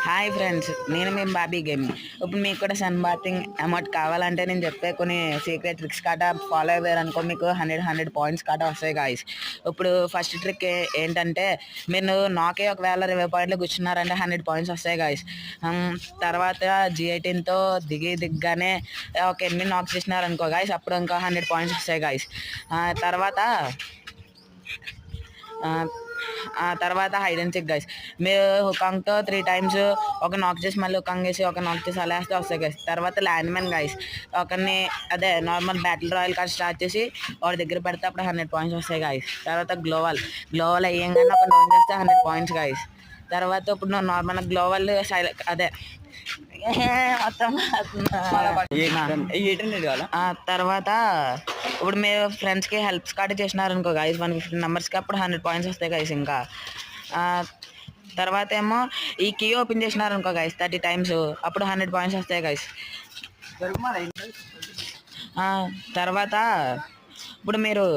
Hi friends, నేను మీ Bobby game. ఇప్పుడు మీకు కూడా సన్ బాతింగ్ అమౌంట్ కావాలంటే నేను చెప్పే కొన్ని సీక్రెట్ ట్రిక్స్ కాట ఫాలో అయ్యారు అనుకో, మీకు 100 పాయింట్స్ కాట వస్తాయి గాయస్. ఇప్పుడు ఫస్ట్ ట్రిక్ ఏంటంటే, మీరు నాకే ఒకవేళ 20 పాయింట్లు కూర్చున్నారంటే 100 పాయింట్స్ వస్తాయి గాయస్. తర్వాత G18తో దిగ్గానే ఒక 8 నాక్స్ చేసినారు అనుకో గాయస్, అప్పుడు ఇంకా 100 పాయింట్స్ వస్తాయి గాయస్. తర్వాత తర్వాత హైడ్ అండ్ సిక్ గైస్. మీరు హుకాంగ్తో 3 times ఒక నాక్ చేసి మళ్ళీ హుకాంగ్ వేసి ఒక నాక్ చేసి అలా వేస్తే వస్తాయి గైస్. తర్వాత ల్యాండ్ మ్యాన్ గైస్, ఒకరిని అదే normal battle royal card start చేసి వాడి దగ్గర పెడితే అప్పుడు 100 పాయింట్స్ వస్తాయి గైస్. తర్వాత గ్లోవల్ అయ్యంగానే ఒక డౌన్ చేస్తే 100 పాయింట్స్ గైస్. తర్వాత ఇప్పుడు నార్మల్ గ్లోవల్ అదే మొత్తం తర్వాత ఇప్పుడు మీరు ఫ్రెండ్స్కి హెల్ప్స్ కార్డ్ చేసినారనుకో గైస్, 150 నెంబర్స్కి అప్పుడు 100 పాయింట్స్ వస్తాయి గైస్. ఇంకా తర్వాత ఏమో ఈ కీ ఓపెన్ చేసినారనుకో గైస్ 30 times, అప్పుడు 100 పాయింట్స్ వస్తాయి గైస్. తర్వాత ఇప్పుడు మీరు